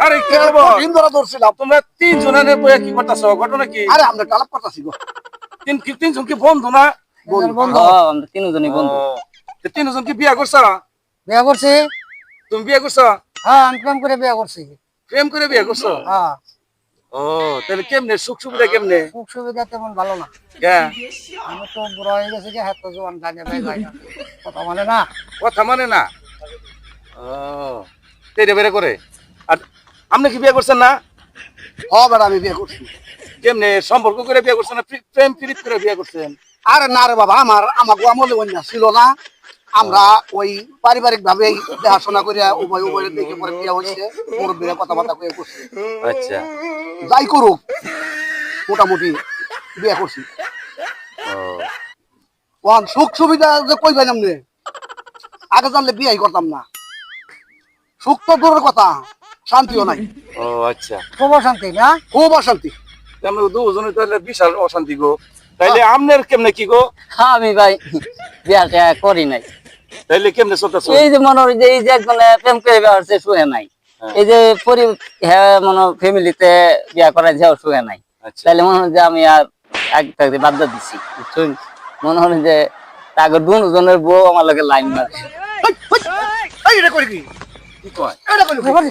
আরে কি খবর? দিন ধরে ধরছিলাম। তোমরা তিন জনের বইয়া কি করতেছো? ঘটনা কি? আরে আমরা টালাপ করতেছি গো। তিনজন কি বন্ধু না? বন্ধু। আমরা তিনজনই বন্ধু। তিনজন কি বিয়া করছো? বিয়া করছি। তুমি বিয়া করছো? হ্যাঁ, আমি প্রেম করে বিয়া করছি। প্রেম করে বিয়া করছো? হ্যাঁ। ও, তাহলে কেমনে সুখ সুবিধা কেমনে? সুখ সুবিধা তেমন ভালো না। হ্যাঁ, আমি তো বুড়া হয়ে গেছি যে হাত জোয়ান গানে ভাই ভাই কথা মানে না। কথা মানে না। ও, তেরে বেরে করে। আর আপনি কি বিয়ে করছেন না? হ্যাঁ বেটা, আমি বিয়ে করছি। কেমনে সম্পর্ক করে বিয়ে করছেন না প্রেম প্রীত করে বিয়ে করছেন? আরে না রে বাবা, আমাকে আমলে অন্য ছিল না। আমরা ওই পারিবারিক ভাবে দেখাশোনা করে উভয় উভয়ের দেখে পরে বিয়ে হয়েছে, মুরব্বীরা কথাবার্তা কয়ে করছে। আচ্ছা, যাই করুক, মোটামুটি বিয়ে করছি। সুখ সুবিধা যে কই পাইলাম রে, আগে জানলে বিয়েই করতাম না। সুখ তো দূরের কথা, শান্তিও নাই। ও আচ্ছা, খুব অশান্তি না? খুব অশান্তি। আমরা দুজনে তাহলে বিশাল অশান্তি গো। তাইলে আপনার কেমনে কি গো? হ্যাঁ, আমি ভাই বিয়াটা করি নাই। তাইলে কেমনে চলতেছে? এই যে মনে হয় যে এই যে একজনে প্রেম করে বিয়া করছে শুয়ে নাই। এই যে মনে ফ্যামিলিতে বিয়া করা যাও শুয়ে নাই। তাইলে মনে হয় যে আমি আর এক থাকতে বাধ্য দিছি, বুঝছেন? মনে হয় যে তাকে দুজনের বউ আমার লগে লাইন মারে। এটা করি কি? কি কয়? এটা করি কি?